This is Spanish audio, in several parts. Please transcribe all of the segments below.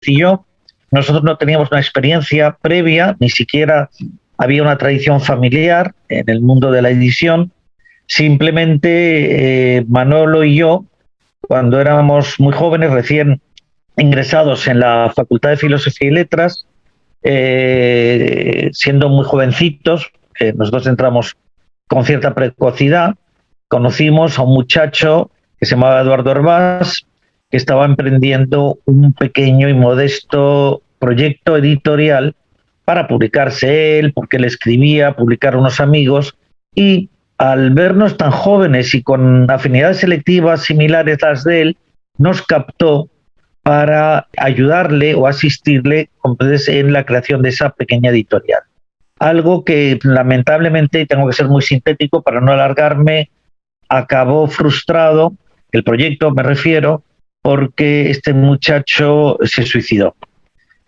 y yo. Nosotros no teníamos una experiencia previa, ni siquiera había una tradición familiar en el mundo de la edición. Simplemente Manolo y yo, cuando éramos muy jóvenes, recién ingresados en la Facultad de Filosofía y Letras, siendo muy jovencitos, nosotros entramos con cierta precocidad, conocimos a un muchacho que se llamaba Eduardo Herbás, que estaba emprendiendo un pequeño y modesto proyecto editorial para publicarse él, porque él escribía, publicar unos amigos, y al vernos tan jóvenes y con afinidades selectivas similares a las de él, nos captó para ayudarle o asistirle en la creación de esa pequeña editorial. Algo que lamentablemente, y tengo que ser muy sintético para no alargarme, acabó frustrado, el proyecto me refiero, porque este muchacho se suicidó.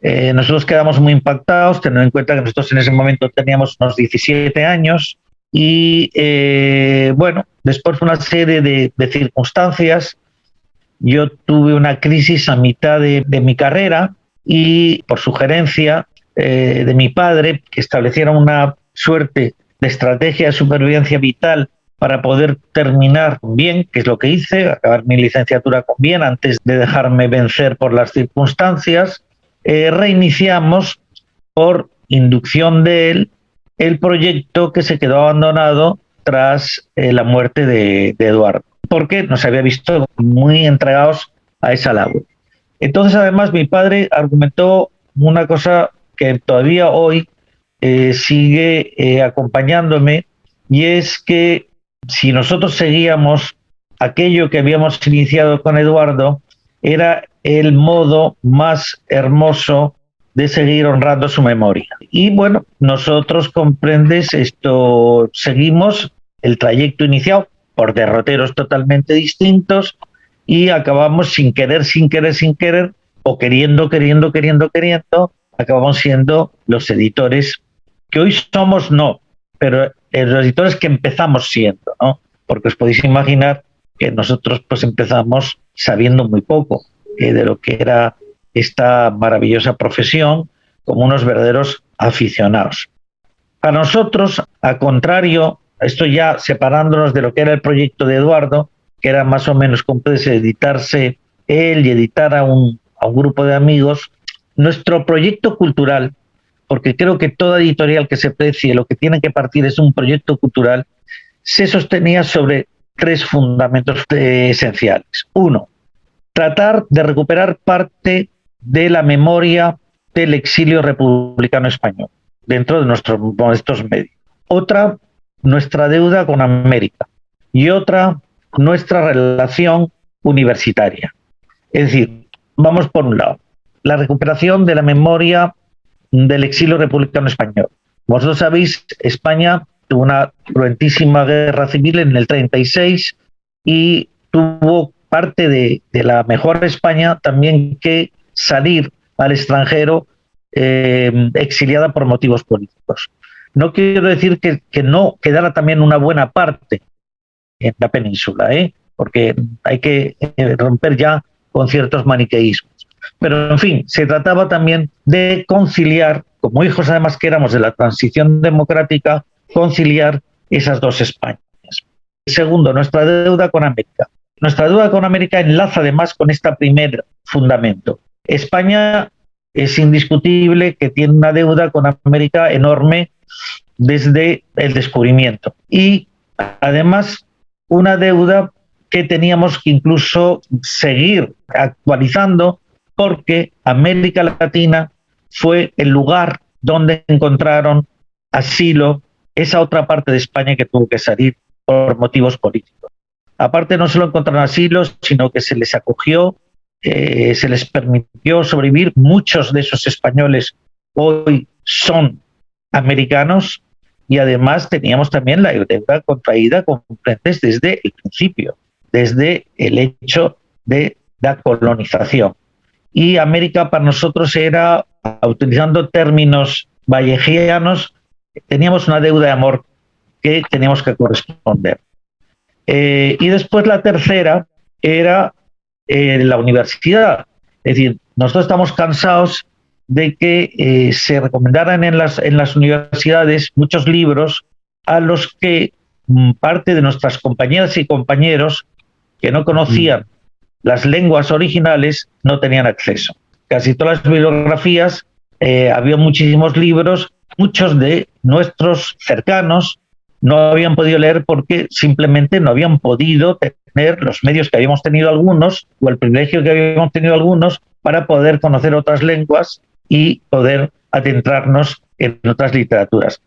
Nosotros quedamos muy impactados, teniendo en cuenta que nosotros en ese momento teníamos unos 17 años y bueno, después de una serie de circunstancias, yo tuve una crisis a mitad de mi carrera y por sugerencia de mi padre, que estableciera una suerte de estrategia de supervivencia vital para poder terminar bien, que es lo que hice, acabar mi licenciatura con bien antes de dejarme vencer por las circunstancias, reiniciamos por inducción de él el proyecto que se quedó abandonado tras la muerte de Eduardo, porque nos había visto muy entregados a esa labor. Entonces, además, mi padre argumentó una cosa que todavía hoy sigue acompañándome, y es que si nosotros seguíamos aquello que habíamos iniciado con Eduardo, era el modo más hermoso de seguir honrando su memoria. Y bueno, nosotros, comprendes, esto seguimos el trayecto iniciado por derroteros totalmente distintos y acabamos sin querer, o queriendo, acabamos siendo los editores que hoy somos, no, pero los editores que empezamos siendo, ¿no? Porque os podéis imaginar que nosotros pues empezamos sabiendo muy poco de lo que era esta maravillosa profesión, como unos verdaderos aficionados. Para nosotros, al contrario, esto ya separándonos de lo que era el proyecto de Eduardo, que era más o menos como editarse él y editar a un grupo de amigos, nuestro proyecto cultural, porque creo que toda editorial que se precie lo que tiene que partir es un proyecto cultural, se sostenía sobre tres fundamentos esenciales. Uno, tratar de recuperar parte de la memoria del exilio republicano español dentro de nuestros modestos medios. Otra, nuestra deuda con América. Y otra, nuestra relación universitaria. Es decir, vamos por un lado, la recuperación de la memoria del exilio republicano español. Vosotros sabéis, España tuvo una cruentísima guerra civil en el 36 y tuvo parte de la mejor España también que salir al extranjero exiliada por motivos políticos. No quiero decir que no quedara también una buena parte en la península, porque hay que romper ya con ciertos maniqueísmos. Pero, en fin, se trataba también de conciliar, como hijos además que éramos de la transición democrática, conciliar esas dos Españas. Segundo, nuestra deuda con América. Nuestra deuda con América enlaza además con este primer fundamento. España es indiscutible que tiene una deuda con América enorme desde el descubrimiento. Y además una deuda que teníamos que incluso seguir actualizando, porque América Latina fue el lugar donde encontraron asilo esa otra parte de España que tuvo que salir por motivos políticos. Aparte, no solo encontraron asilo, sino que se les acogió, se les permitió sobrevivir. Muchos de esos españoles hoy son americanos, y además teníamos también la deuda contraída con frentes desde el principio, desde el hecho de la colonización. Y América para nosotros era, utilizando términos vallejianos, teníamos una deuda de amor que teníamos que corresponder. Y después la tercera era la universidad. Es decir, nosotros estamos cansados de que se recomendaran en las universidades muchos libros a los que parte de nuestras compañeras y compañeros que no conocían las lenguas originales no tenían acceso. Casi todas las bibliografías, había muchísimos libros, muchos de nuestros cercanos no habían podido leer porque simplemente no habían podido tener los medios que habíamos tenido algunos, o el privilegio que habíamos tenido algunos, para poder conocer otras lenguas y poder adentrarnos en otras literaturas.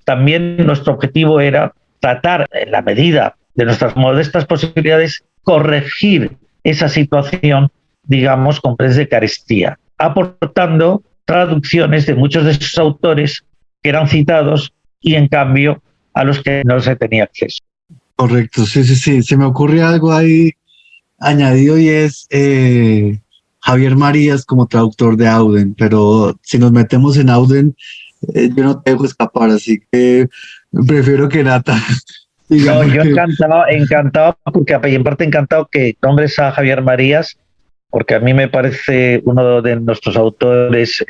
También nuestro objetivo era tratar, en la medida de nuestras modestas posibilidades, corregir esa situación, digamos, con de carestía, aportando traducciones de muchos de esos autores que eran citados y, en cambio, a los que no se tenía acceso. Correcto, sí, sí, sí. Se me ocurre algo ahí añadido y es Javier Marías como traductor de Auden, pero si nos metemos en Auden, yo no te dejo escapar, así que prefiero que Nata. No, yo encantado, porque en parte encantado que nombres a Javier Marías, porque a mí me parece uno de nuestros autores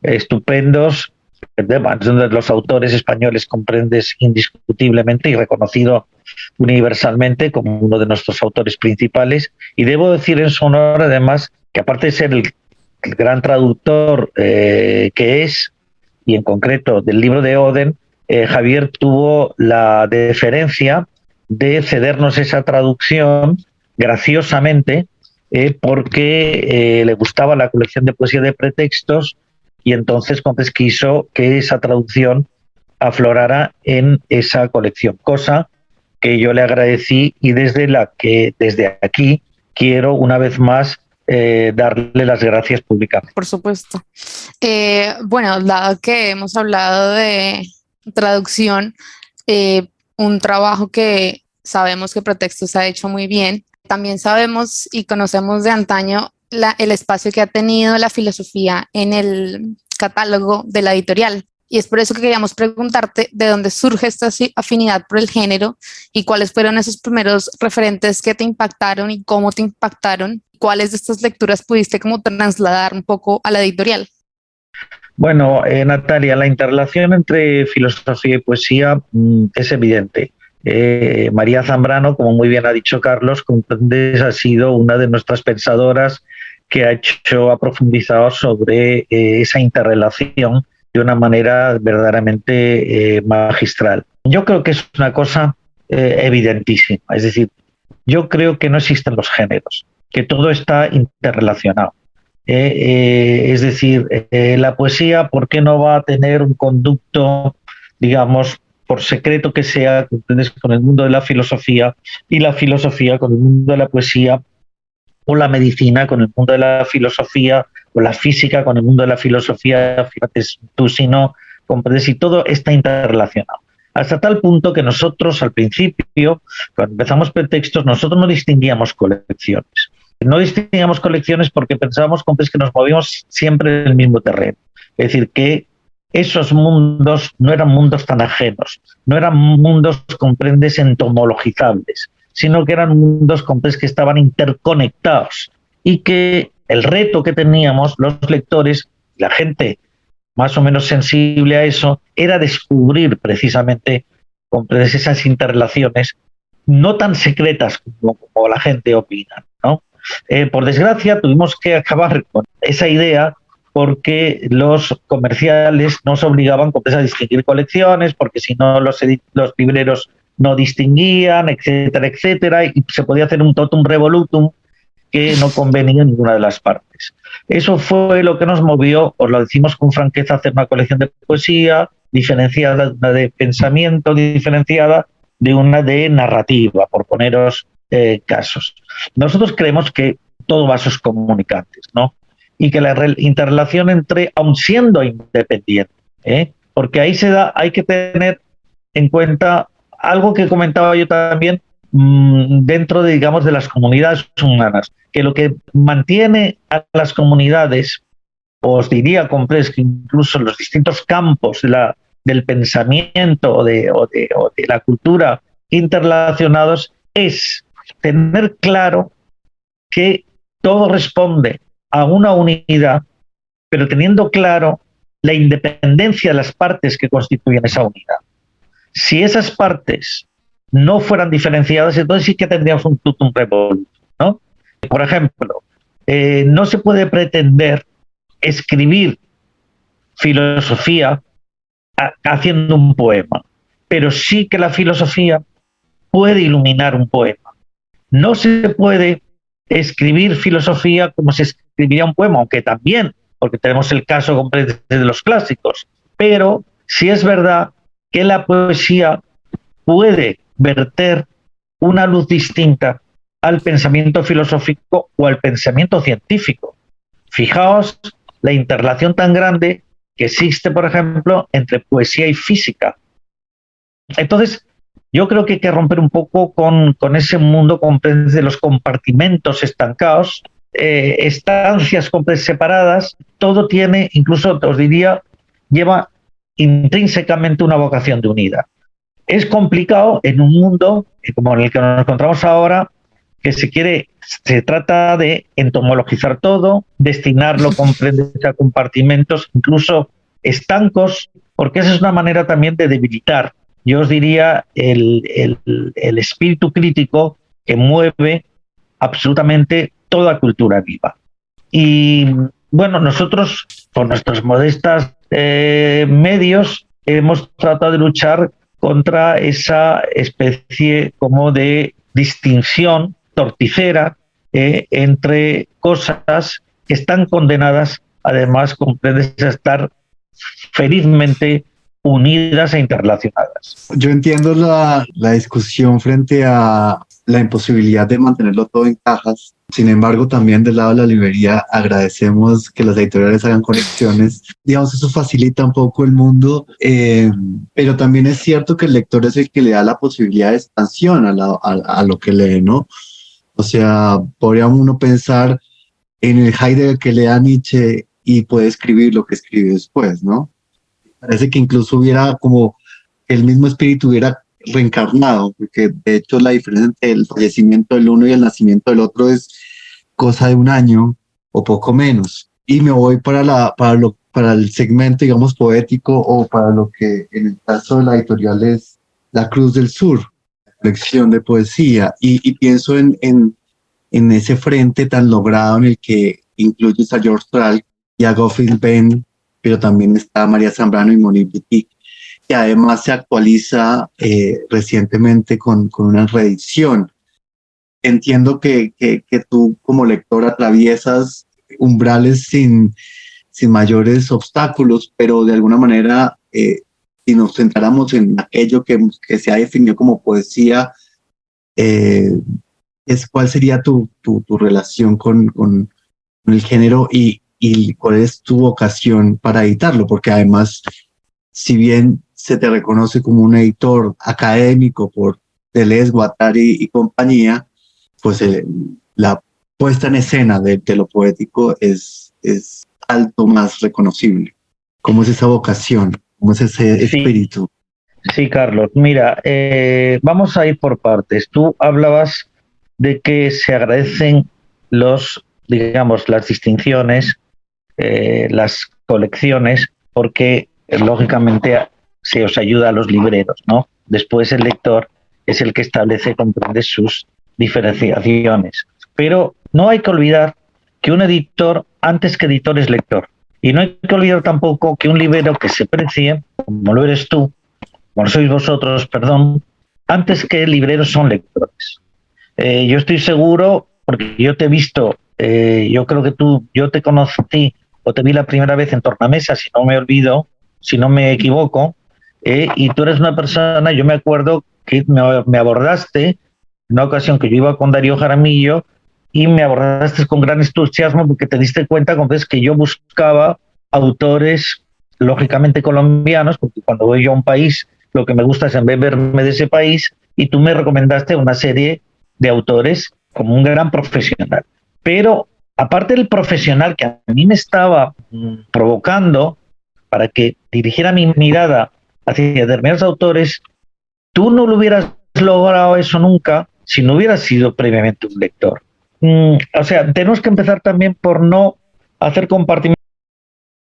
estupendos, uno de los autores españoles comprendes indiscutiblemente y reconocido universalmente como uno de nuestros autores principales. Y debo decir en su honor, además, que aparte de ser el gran traductor que es, y en concreto del libro de Oden, Javier tuvo la deferencia de cedernos esa traducción graciosamente, porque le gustaba la colección de poesía de pretextos, y entonces quiso que esa traducción aflorara en esa colección, cosa que yo le agradecí y desde aquí quiero una vez más darle las gracias públicamente. Por supuesto. Bueno, dado que hemos hablado de traducción, un trabajo que sabemos que Pretextos ha hecho muy bien, también sabemos y conocemos de antaño el espacio que ha tenido la filosofía en el catálogo de la editorial. Y es por eso que queríamos preguntarte de dónde surge esta afinidad por el género y cuáles fueron esos primeros referentes que te impactaron y cómo te impactaron. ¿Cuáles de estas lecturas pudiste como trasladar un poco a la editorial? Bueno, Natalia, la interrelación entre filosofía y poesía es evidente. María Zambrano, como muy bien ha dicho Carlos, comprendes, ha sido una de nuestras pensadoras que ha profundizado sobre esa interrelación de una manera verdaderamente magistral. Yo creo que es una cosa evidentísima, es decir, yo creo que no existen los géneros, que todo está interrelacionado. Es decir, la poesía, ¿por qué no va a tener un conducto, digamos, por secreto que sea, con el mundo de la filosofía, y la filosofía con el mundo de la poesía, o la medicina con el mundo de la filosofía, o la física con el mundo de la filosofía? Fíjate tú, si no comprendes, y todo está interrelacionado. Hasta tal punto que nosotros al principio, cuando empezamos Pretextos, nosotros no distinguíamos colecciones. No distinguíamos colecciones porque pensábamos que nos movíamos siempre en el mismo terreno. Es decir, que esos mundos no eran mundos tan ajenos, no eran mundos, comprendes, entomologizables, sino que eran mundos, comprendes, que estaban interconectados, y que el reto que teníamos los lectores, la gente más o menos sensible a eso, era descubrir precisamente, comprendes, esas interrelaciones no tan secretas como la gente opina, ¿no? Por desgracia, tuvimos que acabar con esa idea porque los comerciales nos obligaban a distinguir colecciones, porque si no los libreros no distinguían, etcétera, etcétera, y se podía hacer un totum revolutum que no convenía en ninguna de las partes. Eso fue lo que nos movió, os lo decimos con franqueza, a hacer una colección de poesía diferenciada, una de pensamiento diferenciada de una de narrativa, por poneros casos. Nosotros creemos que todo vasos comunicantes, ¿no? Y que la interrelación entre, aun siendo independiente, porque ahí hay que tener en cuenta algo que comentaba yo también, dentro de, digamos, de las comunidades humanas, que lo que mantiene a las comunidades, os diría, compres, que incluso los distintos campos del pensamiento o de la cultura interrelacionados, es tener claro que todo responde a una unidad, pero teniendo claro la independencia de las partes que constituyen esa unidad. Si esas partes no fueran diferenciadas, entonces sí que tendríamos un totum revolutum, ¿no? Por ejemplo, no se puede pretender escribir filosofía haciendo un poema, pero sí que la filosofía puede iluminar un poema. No se puede escribir filosofía como se escribiría un poema, aunque también, porque tenemos el caso completo de los clásicos, pero sí es verdad que la poesía puede verter una luz distinta al pensamiento filosófico o al pensamiento científico. Fijaos la interrelación tan grande que existe, por ejemplo, entre poesía y física. Entonces, yo creo que hay que romper un poco con ese mundo de los compartimentos estancados, estancias separadas. Todo tiene, incluso os diría, lleva intrínsecamente una vocación de unidad. Es complicado en un mundo como en el que nos encontramos ahora, que se trata de entomologizar todo, destinarlo a compartimentos, incluso estancos, porque esa es una manera también de debilitar, yo os diría, el espíritu crítico que mueve absolutamente toda cultura viva. Y bueno, nosotros, con nuestros modestos medios, hemos tratado de luchar contra esa especie como de distinción torticera entre cosas que están condenadas, además, comprendes, a estar felizmente unidas e interrelacionadas. Yo entiendo la discusión frente a la imposibilidad de mantenerlo todo en cajas. Sin embargo, también del lado de la librería agradecemos que las editoriales hagan conexiones. Digamos, eso facilita un poco el mundo, pero también es cierto que el lector es el que le da la posibilidad de expansión a lo que lee, ¿no? O sea, podría uno pensar en el Heidegger que lea Nietzsche y puede escribir lo que escribe después, ¿no? Parece que incluso hubiera como el mismo espíritu hubiera reencarnado, porque de hecho la diferencia entre el fallecimiento del uno y el nacimiento del otro es cosa de un año o poco menos. Y me voy para el segmento, digamos, poético, o para lo que en el caso de la editorial es La Cruz del Sur, colección de poesía, y pienso en ese frente tan logrado en el que incluyes a George Tral y a Gottfried Benn, pero también está María Zambrano y Monique Wittig, que además se actualiza recientemente con una reedición. Entiendo que tú como lector atraviesas umbrales sin mayores obstáculos, pero de alguna manera, si nos centráramos en aquello que se ha definido como poesía, ¿cuál sería tu relación con el género y cuál es tu vocación para editarlo? Porque además, si bien se te reconoce como un editor académico por Deleuze, Guattari y compañía, pues la puesta en escena de lo poético es alto más reconocible. ¿Cómo es esa vocación? ¿Cómo es ese espíritu? Sí, Carlos. Mira, vamos a ir por partes. Tú hablabas de que se agradecen las distinciones, las colecciones, porque lógicamente se os ayuda a los libreros, ¿no? Después el lector es el que comprende sus diferenciaciones. Pero no hay que olvidar que un editor, antes que editor, es lector. Y no hay que olvidar tampoco que un librero que se precie, como lo eres tú, como sois vosotros, perdón, antes que libreros son lectores. Yo estoy seguro, porque yo te he visto, yo creo que yo te conocí o te vi la primera vez en Tornamesa, si no me equivoco, y tú eres una persona, yo me acuerdo que me abordaste en una ocasión que yo iba con Darío Jaramillo y me abordaste con gran entusiasmo porque te diste cuenta que yo buscaba autores lógicamente colombianos, porque cuando voy yo a un país lo que me gusta es verme de ese país, y tú me recomendaste una serie de autores como un gran profesional. Pero aparte del profesional que a mí me estaba provocando para que dirigiera mi mirada hacia determinados autores, tú no lo hubieras logrado eso nunca si no hubieras sido previamente un lector. O sea, tenemos que empezar también por no hacer compartimentos